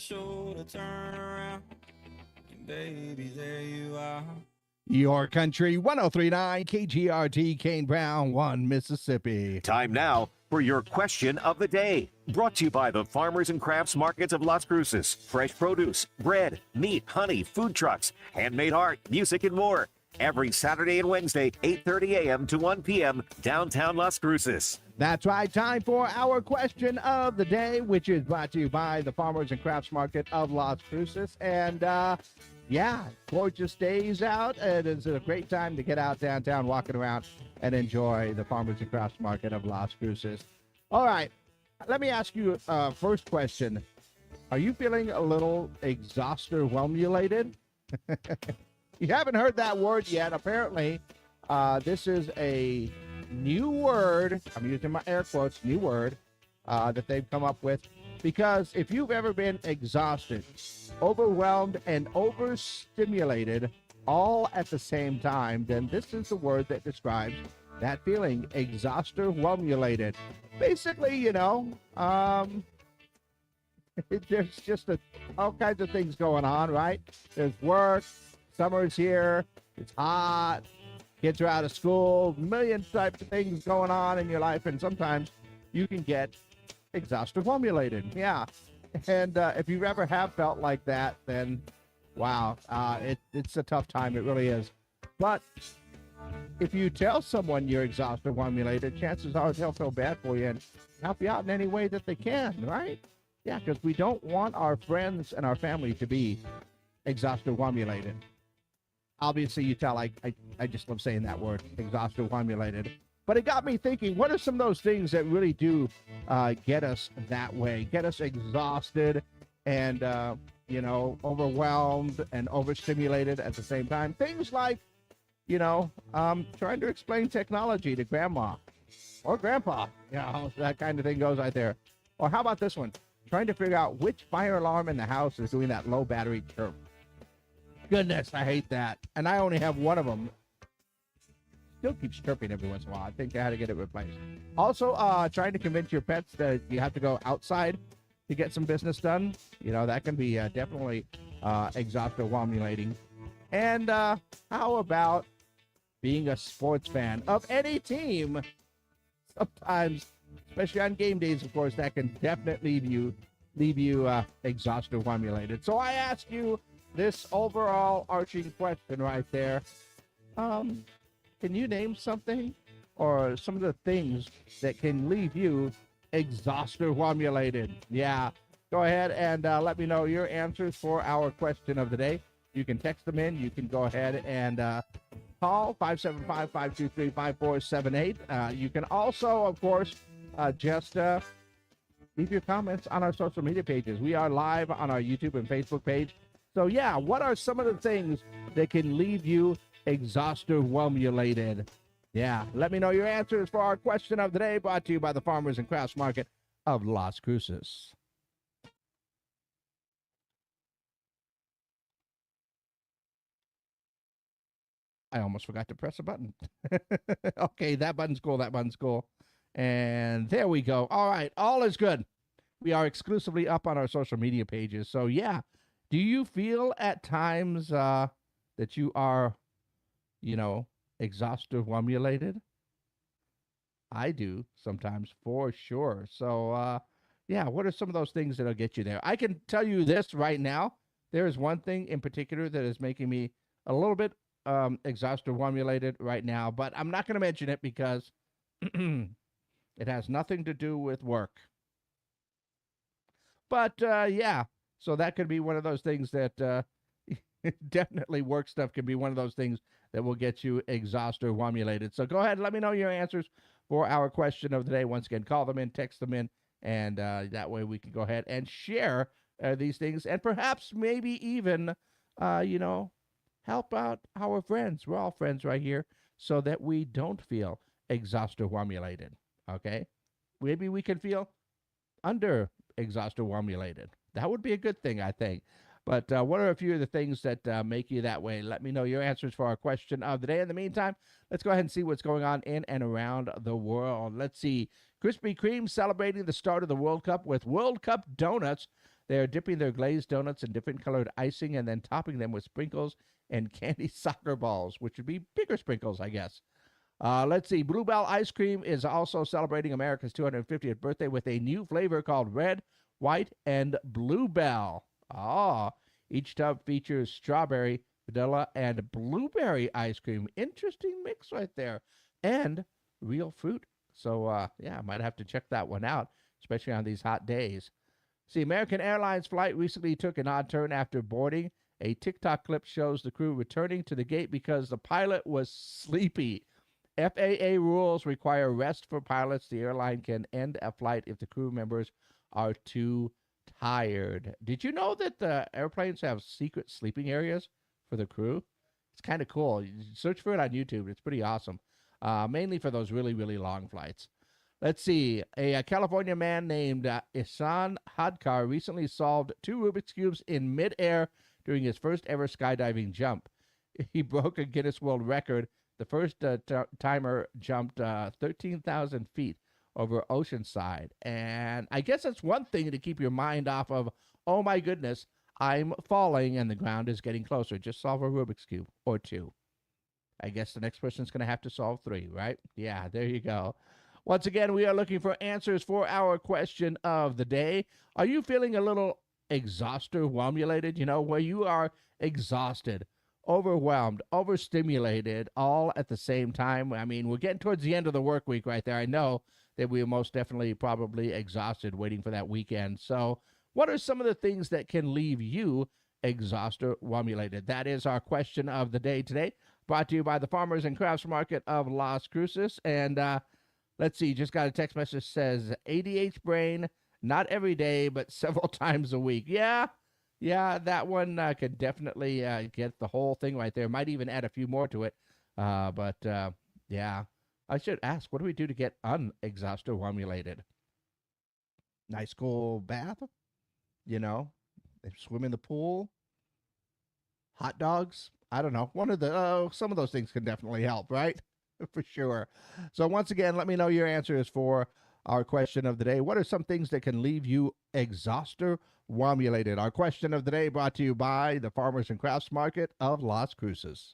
shoulder, turn around, and baby, there you are. Your country 1039 KGRT Kane Brown 1 Mississippi. Time now for your question of the day. Brought to you by the Farmers and Crafts Markets of Las Cruces. Fresh produce, bread, meat, honey, food trucks, handmade art, music, and more. Every Saturday and Wednesday, 8:30 a.m. to 1 p.m. downtown Las Cruces. That's right. Time for our question of the day, which is brought to you by the Farmers and Crafts Market of Las Cruces. And, yeah, gorgeous days out. It is a great time to get out downtown, walking around, and enjoy the Farmers and Crafts Market of Las Cruces. All right, let me ask you first question. Are you feeling a little exhausterwhelmulated? You haven't heard that word yet. Apparently, this is a new word. I'm using my air quotes, new word that they've come up with. Because if you've ever been exhausted, overwhelmed, and overstimulated all at the same time, then this is the word that describes that feeling, exhausterwhelmulated. Basically, you know, there's just all kinds of things going on, right? There's work, summer's here, it's hot, kids are out of school, million types of things going on in your life, and sometimes you can get exhausterwhelmulated. Yeah. And if you ever have felt like that, then wow, it's a tough time. It really is. But if you tell someone you're exhausterwhelmulated, chances are they'll feel bad for you and help you out in any way that they can, right? Yeah, because we don't want our friends and our family to be exhausterwhelmulated. Obviously, you tell I just love saying that word, exhausterwhelmulated. But it got me thinking, what are some of those things that really do get us that way, get us exhausted and, you know, overwhelmed and overstimulated at the same time? Things like, you know, trying to explain technology to grandma or grandpa, you know, that kind of thing goes right there. Or how about this one? Trying to figure out which fire alarm in the house is doing that low battery chirp. Goodness, I hate that. And I only have one of them. Still keeps chirping every once in a while. I think I had to get it replaced. Also, trying to convince your pets that you have to go outside to get some business done. You know, that can be definitely exhausterwhelmulating. And how about being a sports fan of any team? Sometimes, especially on game days, of course, that can definitely leave you exhausterwhelmulated. So I ask you this overall arching question right there. Can you name something or some of the things that can leave you exhausterwhelmulated? Yeah, go ahead and let me know your answers for our question of the day. You can text them in. You can go ahead and call 575-523-5478. You can also, of course, just leave your comments on our social media pages. We are live on our YouTube and Facebook page. So, yeah, what are some of the things that can leave you exhausterwhelmulated? Yeah, let me know your answers for our question of the day, brought to you by the Farmers and Crafts Market of Las Cruces. I almost forgot to press a button. Okay, that button's cool. That button's cool. And there we go. All right, all is good. We are exclusively up on our social media pages. So, yeah, do you feel at times that you are, you know, exhausterwhelmulated? I do sometimes, for sure. So, yeah, what are some of those things that'll get you there? I can tell you this right now. There is one thing in particular that is making me a little bit exhausterwhelmulated right now, but I'm not going to mention it because it has nothing to do with work. But, yeah, so that could be one of those things that definitely work stuff can be one of those things that will get you exhausterwhelmulated. So go ahead and let me know your answers for our question of the day. Once again, call them in, text them in, and that way we can go ahead and share these things and perhaps maybe even, you know, help out our friends. We're all friends right here so that we don't feel exhausterwhelmulated, okay? Maybe we can feel under exhausterwhelmulated. That would be a good thing, I think. But what are a few of the things that make you that way? Let me know your answers for our question of the day. In the meantime, let's go ahead and see what's going on in and around the world. Let's see. Krispy Kreme celebrating the start of the World Cup with World Cup donuts They are dipping their glazed donuts in different colored icing and then topping them with sprinkles and candy soccer balls, which would be bigger sprinkles, I guess. Let's see. Bluebell Ice Cream is also celebrating America's 250th birthday with a new flavor called Red, White, and Bluebell. Each tub features strawberry, vanilla, and blueberry ice cream. Interesting mix right there. And real fruit. So, I might have to check that one out, especially on these hot days. See, American Airlines flight recently took an odd turn after boarding. A TikTok clip shows the crew returning to the gate because the pilot was sleepy. FAA rules require rest for pilots. The airline can end a flight if the crew members are too tired. Did you know that the airplanes have secret sleeping areas for the crew? It's kind of cool. You search for it on YouTube. It's pretty awesome, mainly for those really, really long flights. Let's see. A California man named Ihsan Hadkar recently solved 2 Rubik's Cubes in midair during his first ever skydiving jump. He broke a Guinness World Record. The first timer jumped 13,000 feet over Oceanside. And I guess that's one thing to keep your mind off of, oh my goodness, I'm falling and the ground is getting closer. Just solve a Rubik's Cube or 2. I guess the next person's going to have to solve 3, right? Yeah, there you go. Once again, we are looking for answers for our question of the day. Are you feeling a little exhausterwhelmulated? You know, where you are exhausted, overwhelmed, overstimulated, all at the same time. I mean, we're getting towards the end of the work week right there. I know that we are most definitely probably exhausted waiting for that weekend. So what are some of the things that can leave you exhausterwhelmulated? That is our question of the day today, brought to you by the Farmers and Crafts Market of Las Cruces. And let's see, just got a text message says, ADH brain, not every day, but several times a week. Yeah, that one could definitely get the whole thing right there. Might even add a few more to it. Yeah, I should ask, what do we do to get unexhausterwhelmulated? Nice cool bath, you know, swim in the pool, hot dogs. I don't know. One of the some of those things can definitely help, right? For sure. So once again, let me know your answers for our question of the day. What are some things that can leave you exhausterwhelmulated? Our question of the day brought to you by the Farmers and Crafts Market of Las Cruces.